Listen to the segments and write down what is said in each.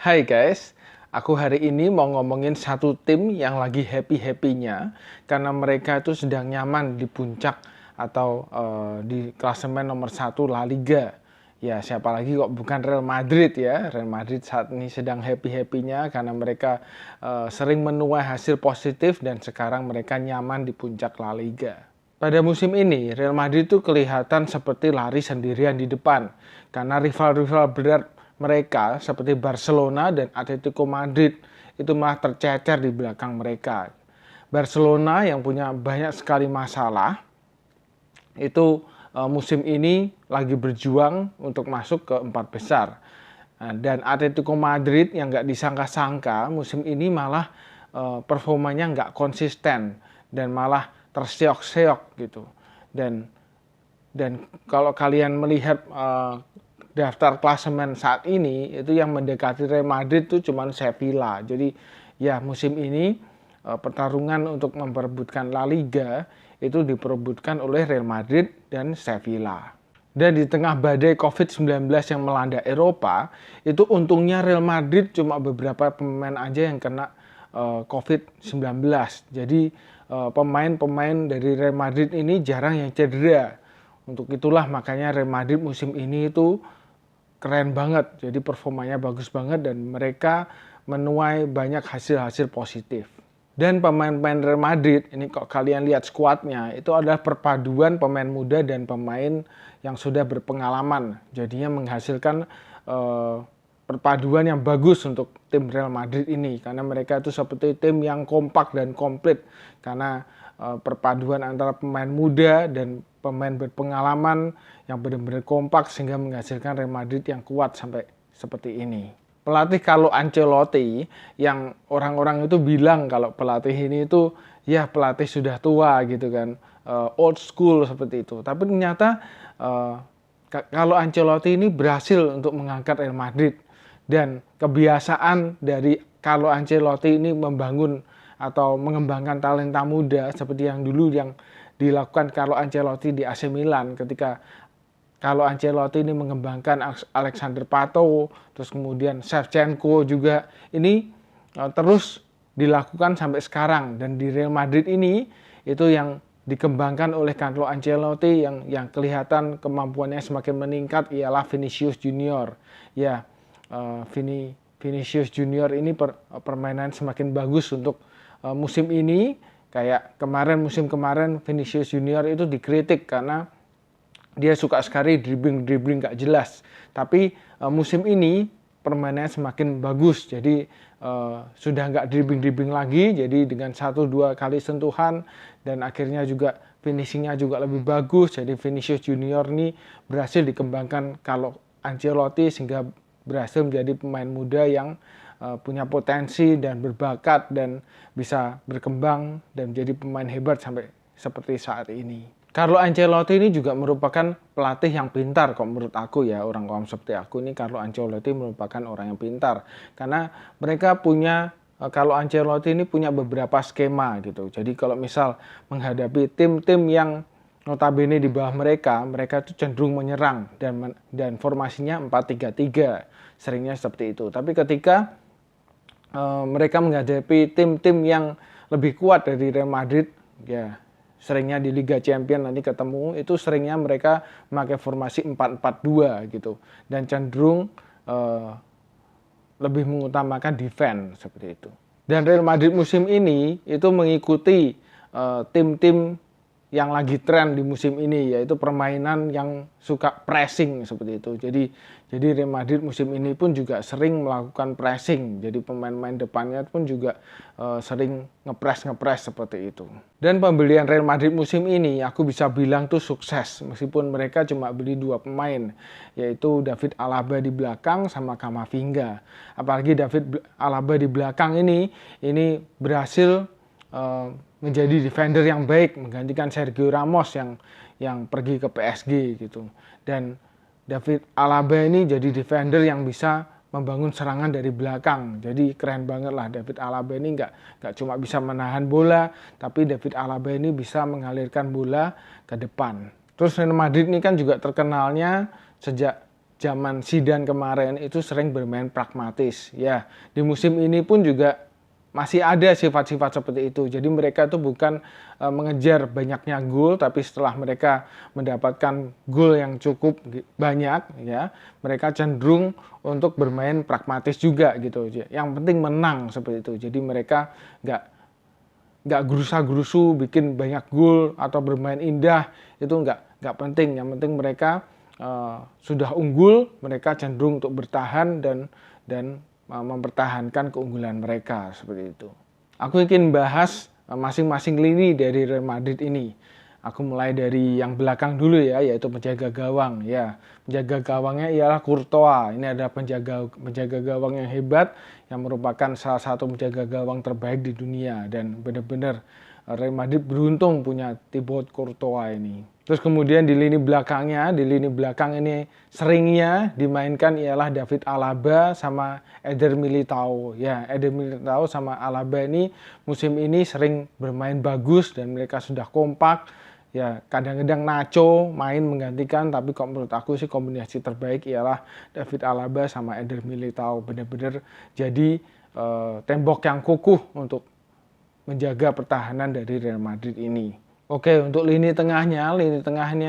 Hai guys, aku hari ini mau ngomongin satu tim yang lagi happy-happynya karena mereka itu sedang nyaman di puncak atau di klasemen nomor 1 La Liga. Ya siapa lagi kok bukan Real Madrid ya. Real Madrid saat ini sedang happy-happynya karena mereka sering menuai hasil positif dan sekarang mereka nyaman di puncak La Liga. Pada musim ini, Real Madrid itu kelihatan seperti lari sendirian di depan karena rival-rival berat mereka seperti Barcelona dan Atletico Madrid itu malah tercecer di belakang mereka. Barcelona yang punya banyak sekali masalah itu musim ini lagi berjuang untuk masuk ke 4 besar. Dan Atletico Madrid yang nggak disangka-sangka musim ini malah performanya nggak konsisten dan malah terseok-seok gitu. Dan kalau kalian melihat daftar klasemen saat ini itu yang mendekati Real Madrid itu cuma Sevilla. Jadi ya musim ini pertarungan untuk memperebutkan La Liga itu diperebutkan oleh Real Madrid dan Sevilla. Dan di tengah badai COVID-19 yang melanda Eropa, itu untungnya Real Madrid cuma beberapa pemain aja yang kena COVID-19. Jadi pemain-pemain dari Real Madrid ini jarang yang cedera. Untuk itulah makanya Real Madrid musim ini itu keren banget. Jadi performanya bagus banget dan mereka menuai banyak hasil-hasil positif. Dan pemain-pemain Real Madrid, ini kok kalian lihat skuadnya, itu adalah perpaduan pemain muda dan pemain yang sudah berpengalaman. Jadinya menghasilkan perpaduan yang bagus untuk tim Real Madrid ini. Karena mereka itu seperti tim yang kompak dan komplit. Karena perpaduan antara pemain muda dan pemain berpengalaman yang benar-benar kompak sehingga menghasilkan Real Madrid yang kuat sampai seperti ini. Pelatih Carlo Ancelotti yang orang-orang itu bilang kalau pelatih ini itu ya pelatih sudah tua gitu kan, old school seperti itu. Tapi ternyata Carlo Ancelotti ini berhasil untuk mengangkat Real Madrid dan kebiasaan dari Carlo Ancelotti ini membangun atau mengembangkan talenta muda seperti yang dulu yang dilakukan Carlo Ancelotti di AC Milan ketika Carlo Ancelotti ini mengembangkan Alexander Pato, terus kemudian Shevchenko juga ini terus dilakukan sampai sekarang. Dan di Real Madrid ini itu yang dikembangkan oleh Carlo Ancelotti yang kelihatan kemampuannya semakin meningkat ialah Vinicius Junior. Ya, Vinicius Junior ini permainan semakin bagus untuk musim ini. Kayak musim kemarin Vinicius Junior itu dikritik karena dia suka sekali dribbling gak jelas. Tapi musim ini permainannya semakin bagus. Jadi sudah nggak dribbling lagi. Jadi dengan 1-2 kali sentuhan dan akhirnya juga finishingnya juga lebih bagus. Jadi Vinicius Junior ini berhasil dikembangkan kalau Ancelotti sehingga berhasil menjadi pemain muda yang punya potensi dan berbakat dan bisa berkembang dan menjadi pemain hebat sampai seperti saat ini. Carlo Ancelotti ini juga merupakan pelatih yang pintar kok menurut aku ya, orang awam seperti aku ini Carlo Ancelotti merupakan orang yang pintar karena mereka punya Carlo Ancelotti ini punya beberapa skema gitu. Jadi kalau misal menghadapi tim-tim yang notabene di bawah mereka itu cenderung menyerang dan formasinya 4-3-3 seringnya seperti itu. Tapi ketika mereka menghadapi tim-tim yang lebih kuat dari Real Madrid ya, seringnya di Liga Champions nanti ketemu itu seringnya mereka memakai formasi 4-4-2 gitu dan cenderung lebih mengutamakan defense seperti itu. Dan Real Madrid musim ini itu mengikuti tim-tim yang lagi tren di musim ini, yaitu permainan yang suka pressing seperti itu. Jadi Real Madrid musim ini pun juga sering melakukan pressing. Jadi pemain-pemain depannya pun juga sering ngepres seperti itu. Dan pembelian Real Madrid musim ini aku bisa bilang tuh sukses, meskipun mereka cuma beli 2 pemain, yaitu David Alaba di belakang sama Camavinga. Apalagi David Alaba di belakang ini berhasil menjadi defender yang baik, menggantikan Sergio Ramos yang pergi ke PSG gitu. Dan David Alaba ini jadi defender yang bisa membangun serangan dari belakang. Jadi keren banget lah David Alaba ini nggak cuma bisa menahan bola, tapi David Alaba ini bisa mengalirkan bola ke depan. Terus Real Madrid ini kan juga terkenalnya sejak zaman Zidane kemarin itu sering bermain pragmatis. Ya, di musim ini pun juga masih ada sifat-sifat seperti itu. Jadi mereka tuh bukan mengejar banyaknya gol, tapi setelah mereka mendapatkan gol yang cukup banyak, ya, mereka cenderung untuk bermain pragmatis juga gitu. Yang penting menang seperti itu. Jadi mereka nggak gerusa-gerusu bikin banyak gol atau bermain indah, itu nggak penting. Yang penting mereka sudah unggul, mereka cenderung untuk bertahan dan mempertahankan keunggulan mereka seperti itu. Aku ingin bahas masing-masing lini dari Real Madrid ini. Aku mulai dari yang belakang dulu ya, yaitu penjaga gawang. Ya, penjaga gawangnya ialah Courtois. Ini adalah penjaga gawang yang hebat, yang merupakan salah satu penjaga gawang terbaik di dunia, dan benar-benar Real Madrid beruntung punya Thibaut Courtois ini. Terus kemudian di lini belakang ini seringnya dimainkan ialah David Alaba sama Eder Militao. Ya, Eder Militao sama Alaba ini musim ini sering bermain bagus dan mereka sudah kompak. Ya, kadang-kadang Nacho main menggantikan, tapi kok menurut aku sih kombinasi terbaik ialah David Alaba sama Eder Militao. Benar-benar jadi tembok yang kukuh untuk menjaga pertahanan dari Real Madrid ini. Oke, untuk lini tengahnya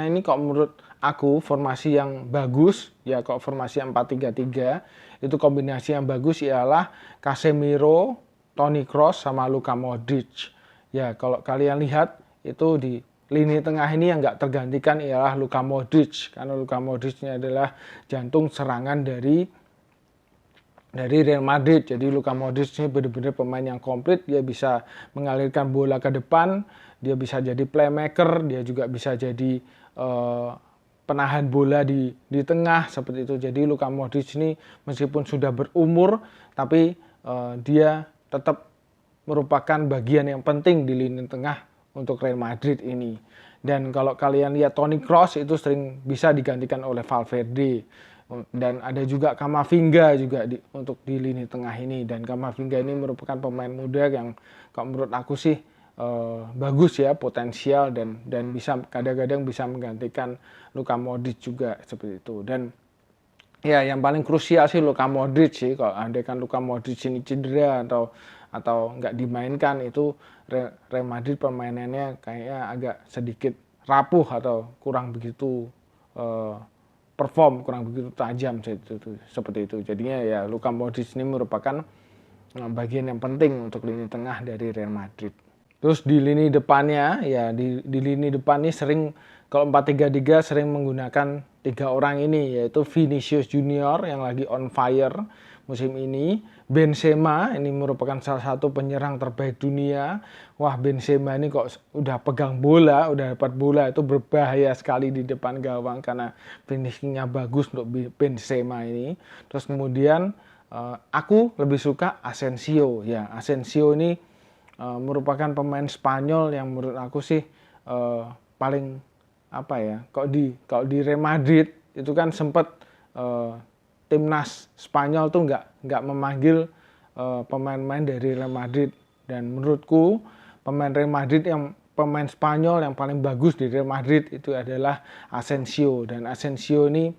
ini kok menurut aku formasi yang bagus, ya kok formasi 4-3-3, itu kombinasi yang bagus ialah Casemiro, Toni Kroos sama Luka Modric. Ya, kalau kalian lihat itu di lini tengah ini yang nggak tergantikan ialah Luka Modric, karena Luka Modric ini adalah jantung serangan dari Real Madrid. Jadi Luka Modric ini benar-benar pemain yang komplit. Dia bisa mengalirkan bola ke depan, dia bisa jadi playmaker, dia juga bisa jadi penahan bola di tengah seperti itu. Jadi Luka Modric ini meskipun sudah berumur, tapi dia tetap merupakan bagian yang penting di lini tengah untuk Real Madrid ini. Dan kalau kalian lihat Toni Kroos itu sering bisa digantikan oleh Valverde. Dan ada juga Camavinga juga untuk di lini tengah ini, dan Camavinga ini merupakan pemain muda yang kalau menurut aku sih bagus ya, potensial dan bisa kadang-kadang bisa menggantikan Luka Modric juga seperti itu. Dan ya yang paling krusial sih Luka Modric sih, kalau andaikan Luka Modric ini cedera atau nggak dimainkan, itu Real Madrid permainannya kayaknya agak sedikit rapuh atau kurang begitu perform, kurang begitu tajam seperti itu. Jadinya ya Luka Modric ini merupakan bagian yang penting untuk lini tengah dari Real Madrid. Terus di lini depannya, ya di lini depan ini sering, kalau 4-3-3 sering menggunakan 3 orang ini, yaitu Vinicius Junior yang lagi on fire musim ini, Benzema ini merupakan salah satu penyerang terbaik dunia. Wah, Benzema ini kok udah pegang bola, udah dapat bola itu berbahaya sekali di depan gawang karena finishingnya bagus untuk Benzema ini. Terus kemudian aku lebih suka Asensio. Ya, Asensio ini merupakan pemain Spanyol yang menurut aku sih paling apa ya? Kalau di Real Madrid itu kan sempat timnas Spanyol tuh nggak memanggil pemain-pemain dari Real Madrid, dan menurutku pemain Spanyol yang paling bagus di Real Madrid itu adalah Asensio. Dan Asensio ini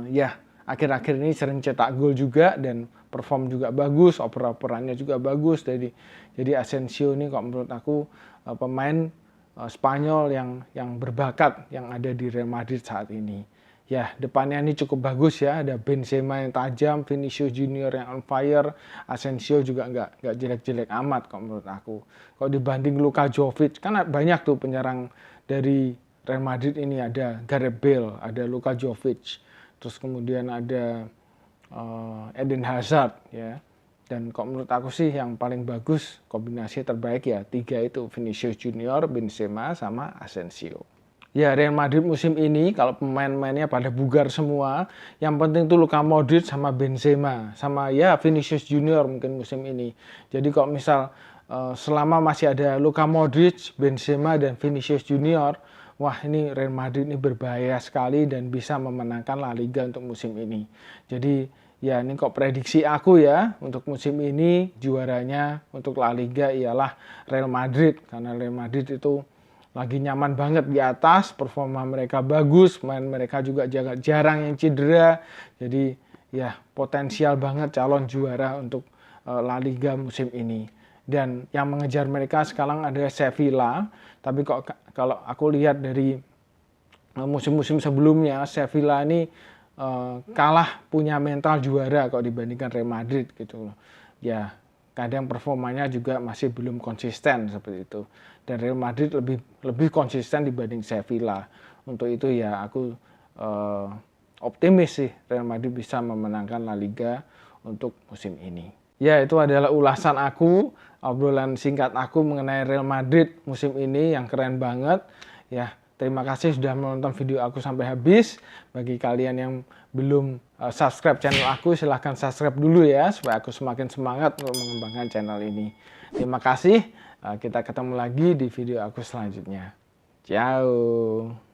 ya akhir-akhir ini sering cetak gol juga dan perform juga bagus, oper-operannya juga bagus. Jadi Asensio ini kok menurut aku pemain Spanyol yang berbakat yang ada di Real Madrid saat ini. Ya, depannya ini cukup bagus ya, ada Benzema yang tajam, Vinicius Junior yang on fire, Asensio juga nggak jelek-jelek amat kok menurut aku. Kalau dibanding Luka Jovic, kan banyak tuh penyerang dari Real Madrid ini, ada Gareth Bale, ada Luka Jovic, terus kemudian ada Eden Hazard ya. Dan kok menurut aku sih yang paling bagus, kombinasi terbaik ya 3 itu, Vinicius Junior, Benzema sama Asensio. Ya, Real Madrid musim ini kalau pemain-pemainnya pada bugar semua, yang penting tuh Luka Modric sama Benzema, sama ya Vinicius Junior mungkin musim ini. Jadi kalau misal selama masih ada Luka Modric, Benzema dan Vinicius Junior, wah ini Real Madrid ini berbahaya sekali dan bisa memenangkan La Liga untuk musim ini. Jadi ya ini kok prediksi aku ya, untuk musim ini juaranya untuk La Liga ialah Real Madrid, karena Real Madrid itu lagi nyaman banget di atas, performa mereka bagus, main mereka juga jarang yang cedera. Jadi ya potensial banget calon juara untuk La Liga musim ini. Dan yang mengejar mereka sekarang ada Sevilla, tapi kok kalau aku lihat dari musim-musim sebelumnya Sevilla ini kalah punya mental juara kalau dibandingkan Real Madrid gitu loh. Ya, kadang performanya juga masih belum konsisten seperti itu. Dan Real Madrid lebih konsisten dibanding Sevilla. Untuk itu ya aku optimis sih Real Madrid bisa memenangkan La Liga untuk musim ini. Ya, itu adalah ulasan aku, obrolan singkat aku mengenai Real Madrid musim ini yang keren banget. Ya, terima kasih sudah menonton video aku sampai habis. Bagi kalian yang belum subscribe channel aku, silahkan subscribe dulu ya, supaya aku semakin semangat untuk mengembangkan channel ini. Terima kasih, kita ketemu lagi di video aku selanjutnya. Ciao.